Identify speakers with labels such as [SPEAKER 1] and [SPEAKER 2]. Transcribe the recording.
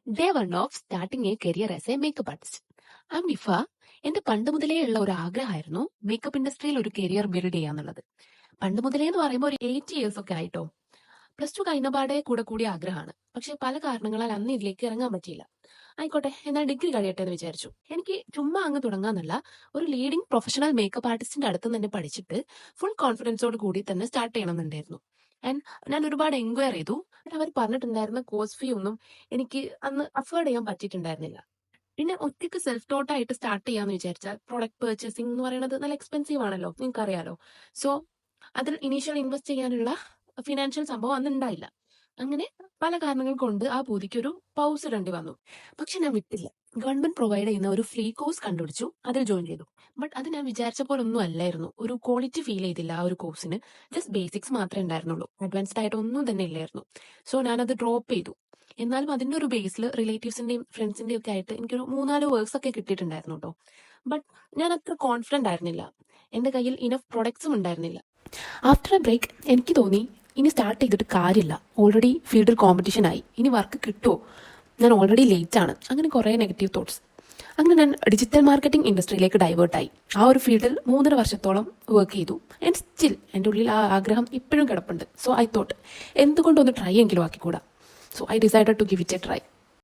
[SPEAKER 1] Day one of starting a career as a makeup artist. I'm Nifa. എന്റെ പണ്ട് മുതലേ ഉള്ള ഒരു ആഗ്രഹമായിരുന്നു മേക്കപ്പ് ഇൻഡസ്ട്രിയിൽ ഒരു കരിയർ ബിൽഡ് ചെയ്യാന്നുള്ളത്. പണ്ട് മുതലേ എന്ന് പറയുമ്പോൾ ഒരു 8 years ഒക്കെ ആയിട്ടോ. +2 കഴിഞ്ഞപാടെ കൂടിയ ആഗ്രഹമാണ്. പക്ഷെ പല കാരണങ്ങളാൽ അന്ന് ഇതിലേക്ക് ഇറങ്ങാൻ പറ്റിയില്ല. ആയിക്കോട്ടെ, എന്നാൽ ഡിഗ്രി കഴിയട്ടെ എന്ന് വിചാരിച്ചു. എനിക്ക് ചുമ്മാ അങ്ങ് തുടങ്ങാന്നല്ല, ഒരു ലീഡിംഗ് പ്രൊഫഷണൽ മേക്കപ്പ് ആർട്ടിസ്റ്റിന്റെ അടുത്ത് തന്നെ പഠിച്ചിട്ട് ഫുൾ കോൺഫിഡൻസോട് കൂടി തന്നെ സ്റ്റാർട്ട് ചെയ്യണമെന്നുണ്ടായിരുന്നു. ആൻഡ് ഞാൻ ഒരുപാട് എൻക്വയർ ചെയ്തു. അവർ പറഞ്ഞിട്ടുണ്ടായിരുന്ന കോഴ്സ് ഫീ ഒന്നും എനിക്ക് അന്ന് അഫോർഡ് ചെയ്യാൻ പറ്റിയിട്ടുണ്ടായിരുന്നില്ല. പിന്നെ ഒറ്റയ്ക്ക് സെൽഫ് ടോട്ട് ആയിട്ട് സ്റ്റാർട്ട് ചെയ്യാന്ന് വിചാരിച്ചാൽ പ്രൊഡക്റ്റ് പർച്ചേസിംഗ് എന്ന് പറയുന്നത് നല്ല എക്സ്പെൻസീവ് ആണല്ലോ, നിങ്ങൾക്ക് അറിയാലോ. സോ അതിൽ ഇനീഷ്യൽ ഇൻവെസ്റ്റ് ചെയ്യാനുള്ള ഫിനാൻഷ്യൽ സംഭവം അന്ന് ഉണ്ടായില്ല. അങ്ങനെ പല കാരണങ്ങൾ കൊണ്ട് ആ പൂതിക്ക് ഒരു പൗസ് ഇടേണ്ടി വന്നു. പക്ഷെ ഞാൻ വിട്ടില്ല. ഗവൺമെന്റ് പ്രൊവൈഡ് ചെയ്യുന്ന ഒരു ഫ്രീ കോഴ്സ് കണ്ടുപിടിച്ചു, അതിൽ ജോയിൻ ചെയ്തു. ബട്ട് അത് ഞാൻ വിചാരിച്ച പോലെ ഒന്നും അല്ലായിരുന്നു. ഒരു ക്വാളിറ്റി ഫീൽ ചെയ്തില്ല ആ ഒരു കോഴ്സിന്. ജസ്റ്റ് ബേസിക്സ് മാത്രമേ ഉണ്ടായിരുന്നുള്ളൂ, അഡ്വാൻസ്ഡ് ആയിട്ട് ഒന്നും തന്നെ ഇല്ലായിരുന്നു. സോ ഞാനത് ഡ്രോപ്പ് ചെയ്തു. എന്നാലും അതിന്റെ ഒരു ബേസിൽ റിലേറ്റീവ്സിന്റെയും ഫ്രണ്ട്സിന്റെയും ഒക്കെ ആയിട്ട് എനിക്കൊരു 3-4 വർക്ക്സ് ഒക്കെ കിട്ടിയിട്ടുണ്ടായിരുന്നു കേട്ടോ. ബട്ട് ഞാൻ അത്ര കോൺഫിഡന്റ് ആയിരുന്നില്ല. എന്റെ കയ്യിൽ ഇനഫ് പ്രൊഡക്ട്സും ഉണ്ടായിരുന്നില്ല. ആഫ്റ്റർ എ ബ്രേക്ക് എനിക്ക് തോന്നി, ഇനി സ്റ്റാർട്ട് ചെയ്തിട്ട് കാര്യമില്ല. ഓൾറെഡി ഫീൽഡിൽ കോമ്പറ്റീഷൻ ആയി, ഇനി വർക്ക് കിട്ടുമോ, ഞാൻ ഓൾറെഡി ലേറ്റ് ആണ്. അങ്ങനെ കുറേ നെഗറ്റീവ് തോട്ട്സ്. അങ്ങനെ ഞാൻ ഡിജിറ്റൽ മാർക്കറ്റിംഗ് ഇൻഡസ്ട്രിയിലേക്ക് ഡൈവേർട്ടായി. ആ ഒരു ഫീൽഡിൽ 3.5 വർഷത്തോളം വർക്ക് ചെയ്തു. ആൻഡ് സ്റ്റിൽ എൻ്റെ ഉള്ളിൽ ആ ആഗ്രഹം ഇപ്പോഴും കിടപ്പുണ്ട്. സോ ഐ തോട്ട്, എന്തുകൊണ്ടൊന്ന് ട്രൈ എങ്കിലും ആക്കിക്കൂടാ. So I decided to give it a try.